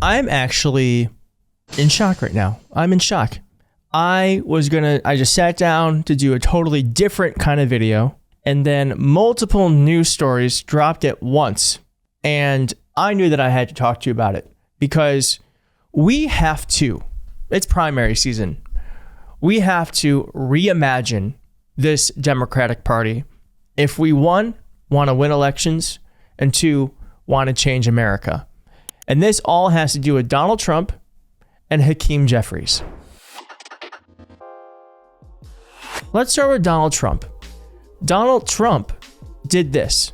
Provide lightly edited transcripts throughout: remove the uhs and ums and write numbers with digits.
I'm actually in shock right now. I'm in shock. I just sat down to do a totally different kind of video, and then multiple news stories dropped at once. And I knew that I had to talk to you about it because it's primary season. We have to reimagine this Democratic Party if we, one, want to win elections, and two, want to change America. And this all has to do with Donald Trump and Hakeem Jeffries. Let's start with Donald Trump. Donald Trump did this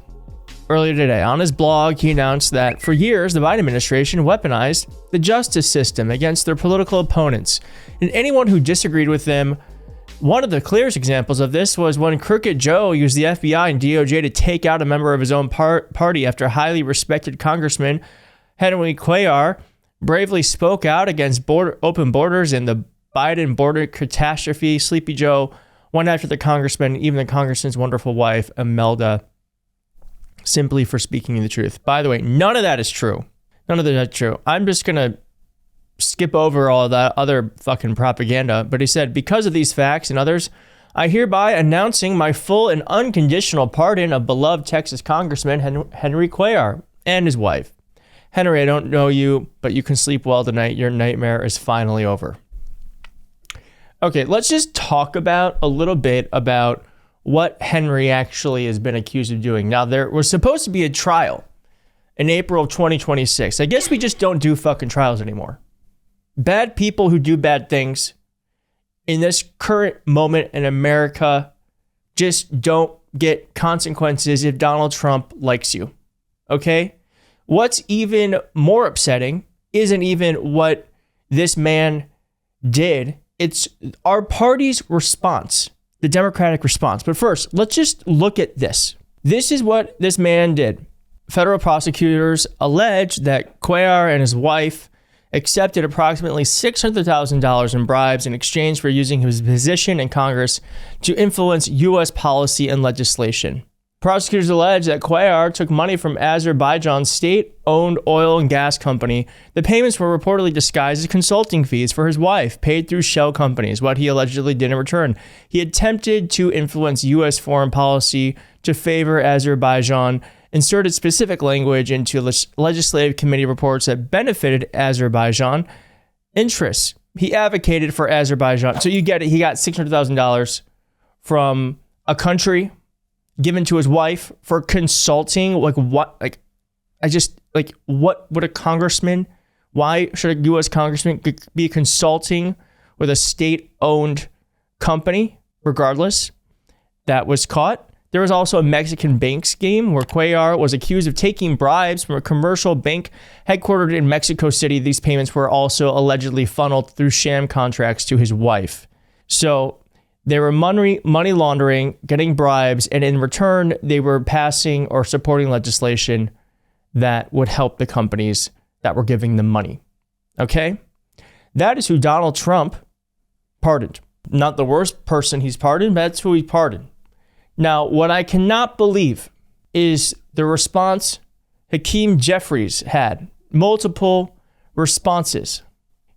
earlier today. On his blog, he announced that for years, the Biden administration weaponized the justice system against their political opponents. And anyone who disagreed with them, one of the clearest examples of this was when Crooked Joe used the FBI and DOJ to take out a member of his own party after highly respected Congressman Henry Cuellar bravely spoke out against open borders and the Biden border catastrophe. Sleepy Joe went after the congressman, even the congressman's wonderful wife, Imelda, simply for speaking the truth. By the way, none of that is true. None of that is true. I'm just going to skip over all that other fucking propaganda. But he said, because of these facts and others, I hereby announcing my full and unconditional pardon of beloved Texas Congressman Henry Cuellar and his wife. Henry, I don't know you, but you can sleep well tonight. Your nightmare is finally over. Okay, let's just talk about a little bit about what Henry actually has been accused of doing. Now, there was supposed to be a trial in April of 2026. I guess we just don't do fucking trials anymore. Bad people who do bad things in this current moment in America just don't get consequences if Donald Trump likes you. Okay? What's even more upsetting isn't even what this man did. It's our party's response, the Democratic response. But first, let's just look at this. This is what this man did. Federal prosecutors allege that Cuellar and his wife accepted approximately $600,000 in bribes in exchange for using his position in Congress to influence U.S. policy and legislation. Prosecutors allege that Cuellar took money from Azerbaijan's state-owned oil and gas company. The payments were reportedly disguised as consulting fees for his wife, paid through shell companies, what he allegedly did in return. He attempted to influence U.S. foreign policy to favor Azerbaijan, inserted specific language into legislative committee reports that benefited Azerbaijan interests. He advocated for Azerbaijan. So you get it. He got $600,000 from a country given to his wife for consulting. What would a congressman, why should a U.S. congressman be consulting with a state-owned company? Regardless, that was caught. There was also a Mexican bank scheme where Cuellar was accused of taking bribes from a commercial bank headquartered in Mexico City. These payments were also allegedly funneled through sham contracts to his wife. So they were money laundering, getting bribes, and in return, they were passing or supporting legislation that would help the companies that were giving them money. Okay? That is who Donald Trump pardoned. Not the worst person he's pardoned, but that's who he pardoned. Now, what I cannot believe is the response Hakeem Jeffries had. Multiple responses.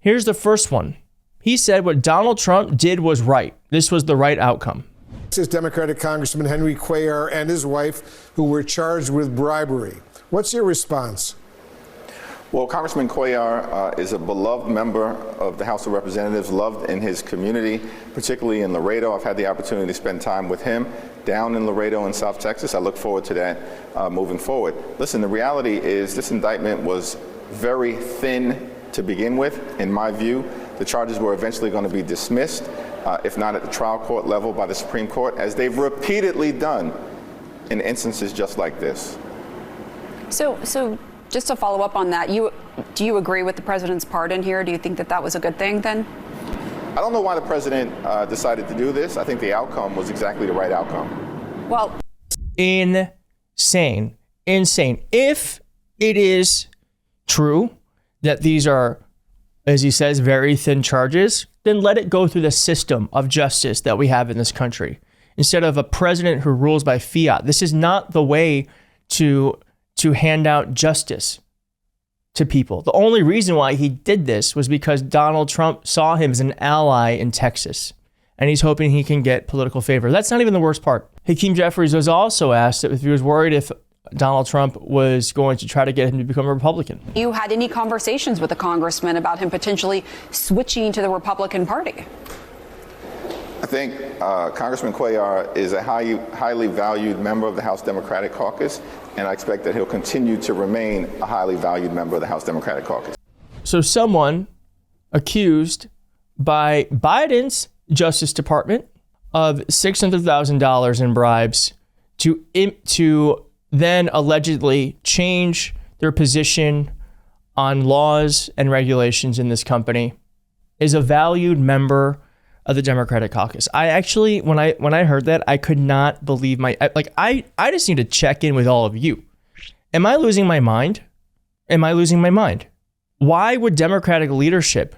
Here's the first one. He said what Donald Trump did was right. This was the right outcome. This is Democratic Congressman Henry Cuellar and his wife, who were charged with bribery. What's your response? Well, Congressman Cuellar is a beloved member of the House of Representatives, loved in his community, particularly in Laredo. I've had the opportunity to spend time with him down in Laredo in South Texas. I look forward to that moving forward. Listen, the reality is this indictment was very thin to begin with, in my view. The charges were eventually going to be dismissed, if not at the trial court level by the Supreme Court, as they've repeatedly done in instances just like this. So just to follow up on that, do you agree with the president's pardon here? Do you think that was a good thing then? I don't know why the president decided to do this. I think the outcome was exactly the right outcome. Well, insane. If it is true that these are, as he says, very thin charges, then let it go through the system of justice that we have in this country instead of a president who rules by fiat. This is not the way to hand out justice to people. The only reason why he did this was because Donald Trump saw him as an ally in Texas, and he's hoping he can get political favor. That's not even the worst part. Hakeem Jeffries was also asked if he was worried if Donald Trump was going to try to get him to become a Republican. You had any conversations with the congressman about him potentially switching to the Republican Party? I think Congressman Cuellar is a highly valued member of the House Democratic Caucus, and I expect that he'll continue to remain a highly valued member of the House Democratic Caucus. So someone accused by Biden's Justice Department of $600,000 in bribes to then allegedly change their position on laws and regulations in this company is a valued member of the Democratic Caucus. I actually, when I heard that, I could not believe I just need to check in with all of you. Am I losing my mind? Am I losing my mind? Why would Democratic leadership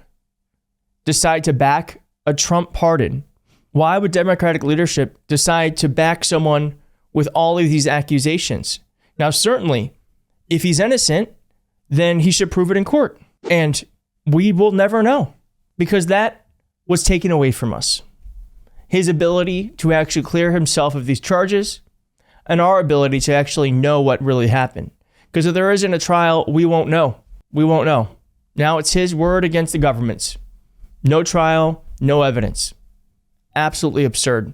decide to back a Trump pardon? Why would Democratic leadership decide to back someone with all of these accusations? Now, certainly, if he's innocent, then he should prove it in court. And we will never know, because that was taken away from us. His ability to actually clear himself of these charges, and our ability to actually know what really happened. Because if there isn't a trial, we won't know. We won't know. Now it's his word against the government's. No trial, no evidence. Absolutely absurd.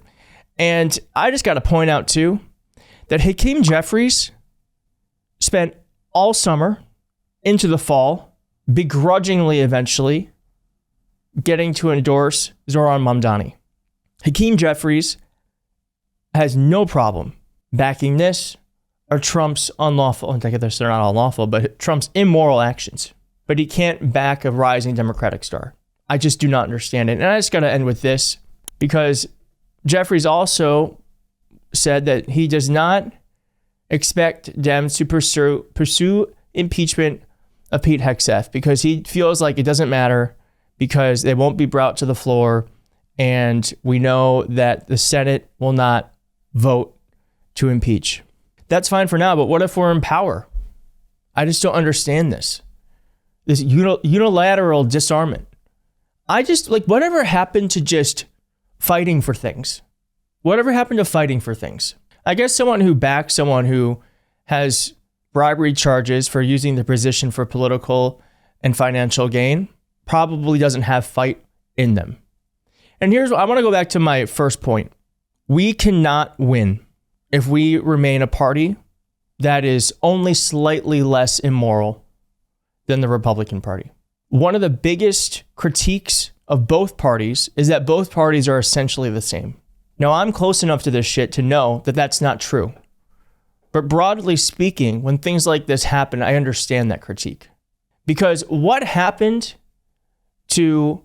And I just got to point out too, that Hakeem Jeffries spent all summer into the fall, begrudgingly eventually, getting to endorse Zohran Mamdani. Hakeem Jeffries has no problem backing this or Trump's unlawful, I guess they're not unlawful, but Trump's immoral actions. But he can't back a rising Democratic star. I just do not understand it. And I just got to end with this, because Jeffries also said that he does not expect Dems to pursue impeachment of Pete Hegseth because he feels like it doesn't matter, because they won't be brought to the floor, and we know that the Senate will not vote to impeach. That's fine for now, but what if we're in power? I just don't understand this. This unilateral disarmament. I just, whatever happened to just fighting for things? Whatever happened to fighting for things? I guess someone who backs someone who has bribery charges for using their position for political and financial gain probably doesn't have fight in them. And I want to go back to my first point. We cannot win if we remain a party that is only slightly less immoral than the Republican Party. One of the biggest critiques of both parties is that both parties are essentially the same. Now, I'm close enough to this shit to know that that's not true. But broadly speaking, when things like this happen, I understand that critique. Because what happened to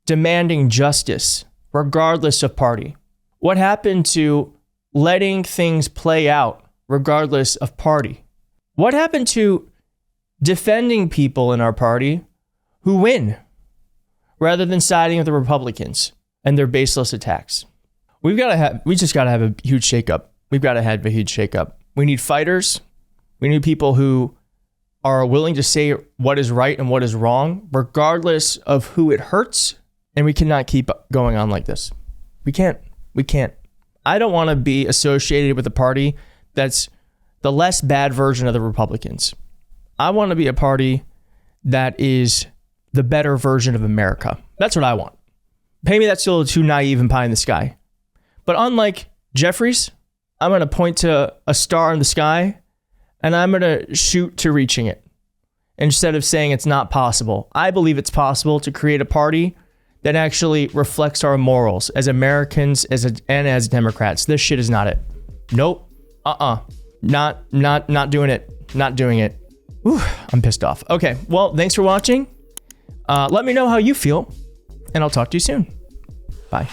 demanding justice, regardless of party? What happened to letting things play out, regardless of party? What happened to defending people in our party who win, rather than siding with the Republicans and their baseless attacks? We just got to have a huge shakeup. We've got to have a huge shakeup. We need fighters. We need people who are willing to say what is right and what is wrong, regardless of who it hurts. And we cannot keep going on like this. We can't. I don't want to be associated with a party that's the less bad version of the Republicans. I want to be a party that is the better version of America. That's what I want. Maybe that's still too naive and pie in the sky. But unlike Jeffries, I'm going to point to a star in the sky and I'm going to shoot to reaching it. Instead of saying it's not possible. I believe it's possible to create a party that actually reflects our morals as Americans and as Democrats. This shit is not it. Nope. Not doing it. Not doing it. Whew, I'm pissed off. Okay. Well, thanks for watching. Let me know how you feel, and I'll talk to you soon. Bye.